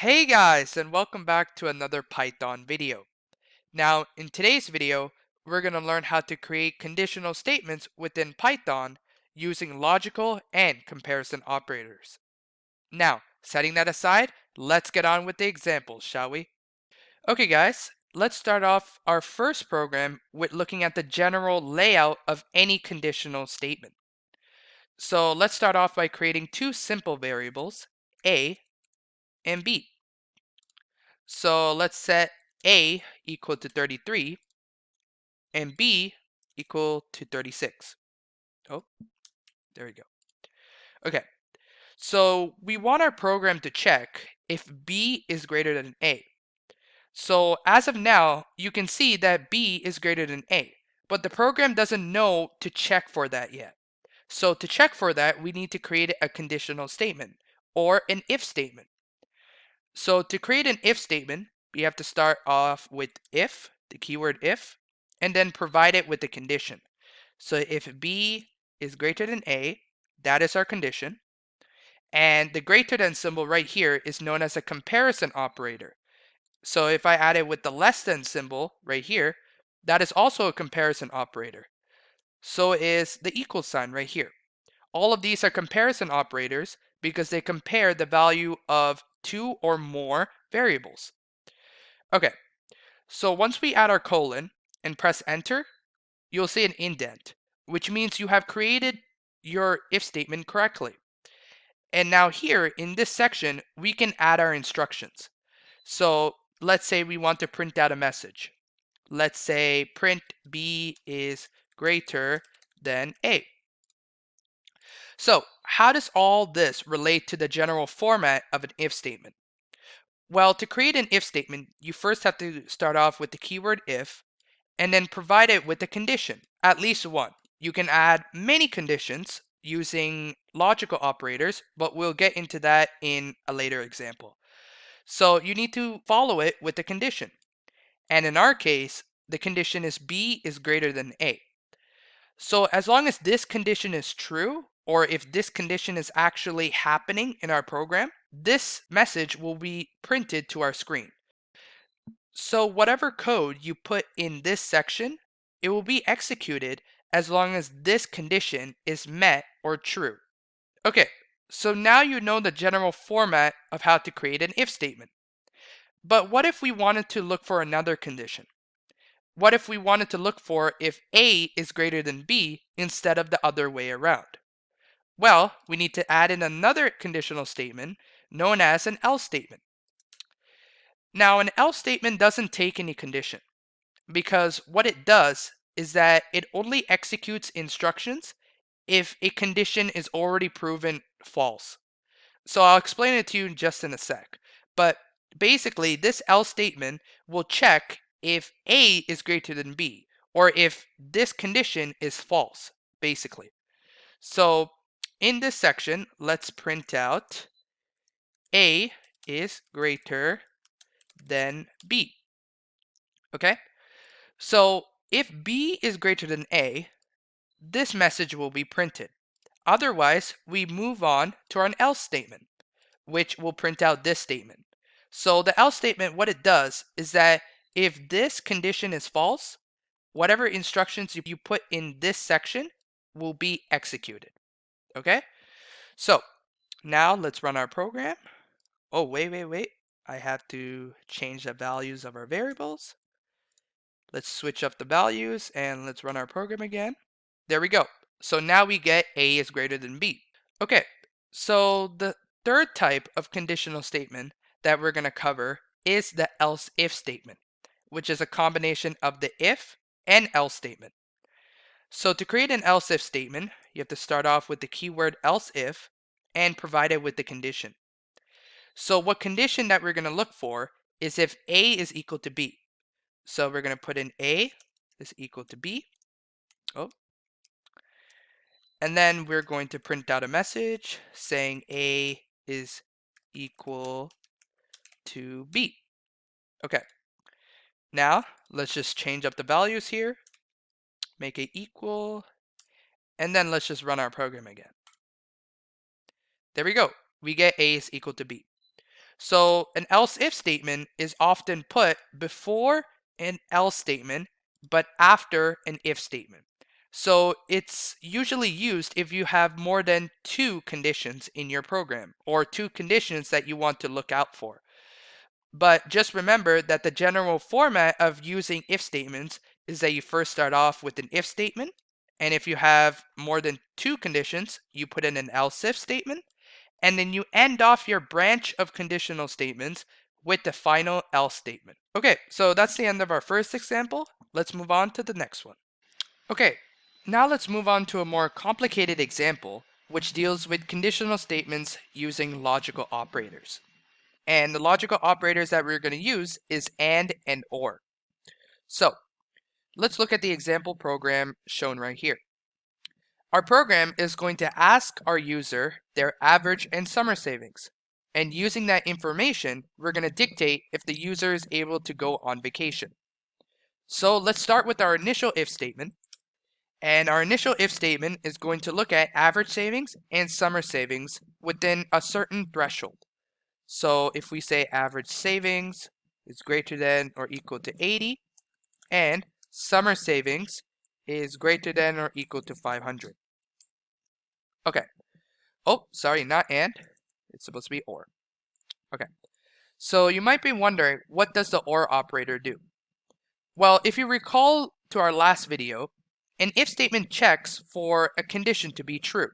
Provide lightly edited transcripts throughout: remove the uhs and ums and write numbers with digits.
Hey guys, and welcome back to another Python video. Now, in today's video, we're going to learn how to create conditional statements within Python using logical and comparison operators. Now, setting that aside, let's get on with the examples, shall we? Okay guys, let's start off our first program with looking at the general layout of any conditional statement. So let's start off by creating two simple variables, a and b. So let's set a equal to 33 and b equal to 36. Oh, there we go. Okay, so we want our program to check if b is greater than a. So as of now, you can see that b is greater than a, but the program doesn't know to check for that yet. So to check for that, we need to create a conditional statement or an if statement. So to create an if statement, we have to start off with if, the keyword if, and then provide it with a condition. So if b is greater than a, that is our condition. And the greater than symbol right here is known as a comparison operator. So if I add it with the less than symbol right here, that is also a comparison operator. So is the equal sign right here. All of these are comparison operators because they compare the value of two or more variables. Okay, so once we add our colon and press enter, you'll see an indent, which means you have created your if statement correctly. And now here in this section, we can add our instructions. So let's say we want to print out a message. Let's say print b is greater than a. So how does all this relate to the general format of an if statement? Well, to create an if statement, you first have to start off with the keyword if, and then provide it with a condition, at least one. You can add many conditions using logical operators, but we'll get into that in a later example. So you need to follow it with a condition. And in our case, the condition is b is greater than a. So as long as this condition is true, or if this condition is actually happening in our program, this message will be printed to our screen. So whatever code you put in this section, it will be executed as long as this condition is met or true. Okay, so now you know the general format of how to create an if statement. But what if we wanted to look for another condition? What if we wanted to look for if A is greater than B instead of the other way around? Well, we need to add in another conditional statement known as an else statement. Now, an else statement doesn't take any condition because what it does is that it only executes instructions if a condition is already proven false. So I'll explain it to you just in a sec. But basically, this else statement will check if A is greater than B, or if this condition is false, basically. So in this section, let's print out A is greater than B. Okay? So if B is greater than A, this message will be printed. Otherwise, we move on to our else statement, which will print out this statement. So the else statement, what it does is that if this condition is false, whatever instructions you put in this section will be executed. Okay? So now let's run our program. Oh, wait. I have to change the values of our variables. Let's switch up the values and let's run our program again. There we go. So now we get A is greater than B. Okay, so the third type of conditional statement that we're going to cover is the else if statement, which is a combination of the if and else statement. So to create an else if statement, you have to start off with the keyword else if and provide it with the condition. So what condition that we're going to look for is if A is equal to B. So we're going to put in A is equal to B. Oh. And then we're going to print out a message saying A is equal to B. Okay. Now let's just change up the values here, make it equal, and then let's just run our program again. There we go. We get A is equal to B. So an else if statement is often put before an else statement, but after an if statement. So it's usually used if you have more than two conditions in your program or two conditions that you want to look out for. But just remember that the general format of using if statements is that you first start off with an if statement. And if you have more than two conditions, you put in an else if statement. And then you end off your branch of conditional statements with the final else statement. Okay, so that's the end of our first example. Let's move on to the next one. Okay, now let's move on to a more complicated example, which deals with conditional statements using logical operators. And the logical operators that we're going to use is and or. So let's look at the example program shown right here. Our program is going to ask our user their average and summer savings. And using that information, we're going to dictate if the user is able to go on vacation. So let's start with our initial if statement. And our initial if statement is going to look at average savings and summer savings within a certain threshold. So if we say average savings is greater than or equal to 80, and summer savings is greater than or equal to 500. Okay. Oh, sorry, not and. It's supposed to be or. Okay. So you might be wondering, what does the or operator do? Well, if you recall to our last video, an if statement checks for a condition to be true.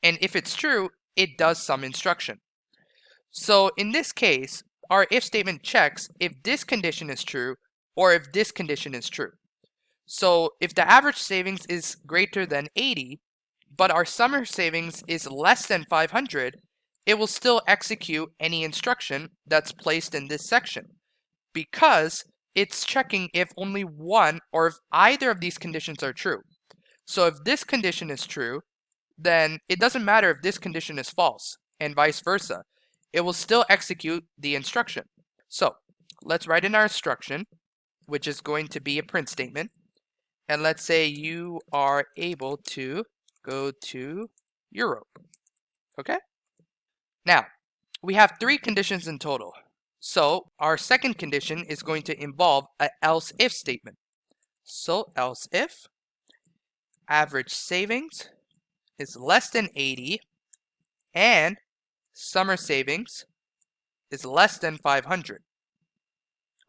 And if it's true, it does some instruction. So in this case, our if statement checks if this condition is true or if this condition is true. So if the average savings is greater than 80, but our summer savings is less than 500, it will still execute any instruction that's placed in this section because it's checking if only one or if either of these conditions are true. So if this condition is true, then it doesn't matter if this condition is false and vice versa. It will still execute the instruction. So let's write in our instruction, which is going to be a print statement. And let's say you are able to go to Europe. Okay? Now, we have three conditions in total. So our second condition is going to involve an else if statement. So else if average savings is less than 80 and summer savings is less than 500.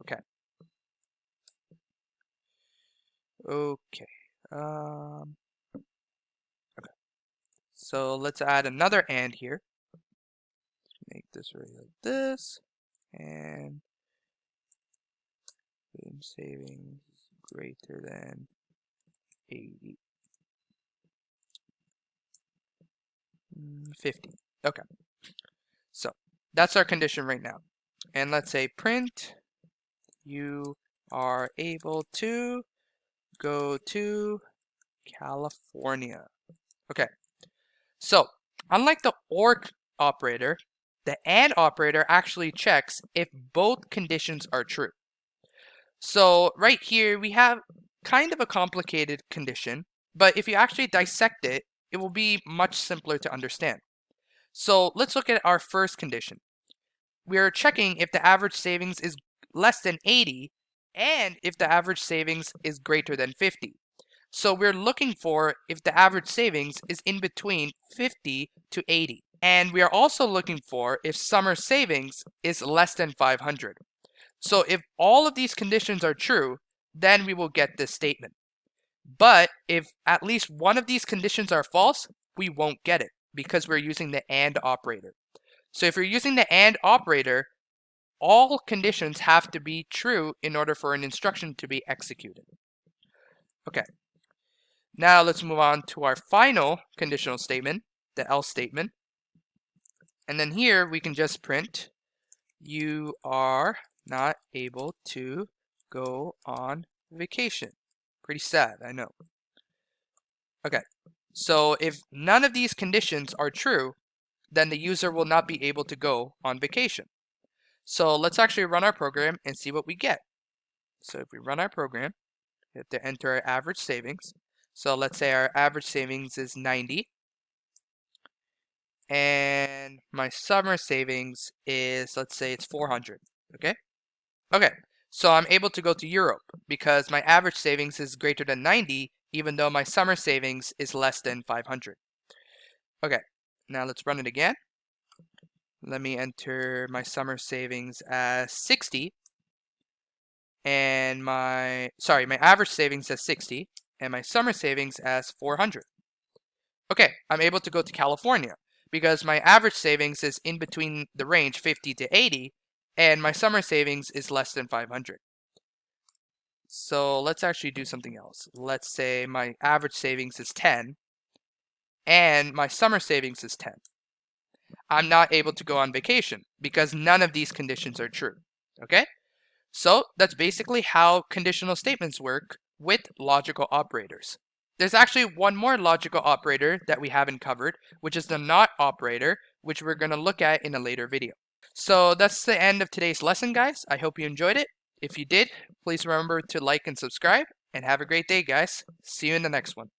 Okay. Okay. Okay. So let's add another and here. Make this right like this. And savings greater than 80. 50. Okay. So that's our condition right now. And let's say print, you are able to go to California. Okay. So unlike the or operator, the and operator actually checks if both conditions are true. So right here, we have kind of a complicated condition, but if you actually dissect it, it will be much simpler to understand. So let's look at our first condition. We are checking if the average savings is less than 80 and if the average savings is greater than 50. So we're looking for if the average savings is in between 50 to 80. And we are also looking for if summer savings is less than 500. So if all of these conditions are true, then we will get this statement. But if at least one of these conditions are false, we won't get it because we're using the and operator. So if you're using the and operator, all conditions have to be true in order for an instruction to be executed. Okay. Now let's move on to our final conditional statement, the else statement. And then here we can just print, you are not able to go on vacation. Pretty sad, I know. Okay, so if none of these conditions are true, then the user will not be able to go on vacation. So let's actually run our program and see what we get. So if we run our program, we have to enter our average savings. So let's say our average savings is 90. and my summer savings is, let's say it's 400, okay? Okay, so I'm able to go to Europe because my average savings is greater than 90, even though my summer savings is less than 500. Okay, now let's run it again. Let me enter my summer savings as 60, and my average savings as 60, and my summer savings as 400. Okay, I'm able to go to California because my average savings is in between the range 50 to 80, and my summer savings is less than 500. So let's actually do something else. Let's say my average savings is 10, and my summer savings is 10. I'm not able to go on vacation because none of these conditions are true. Okay? So that's basically how conditional statements work with logical operators. There's actually one more logical operator that we haven't covered, which is the not operator, which we're going to look at in a later video. So that's the end of today's lesson, guys. I hope you enjoyed it. If you did, please remember to like and subscribe, and have a great day, guys. See you in the next one.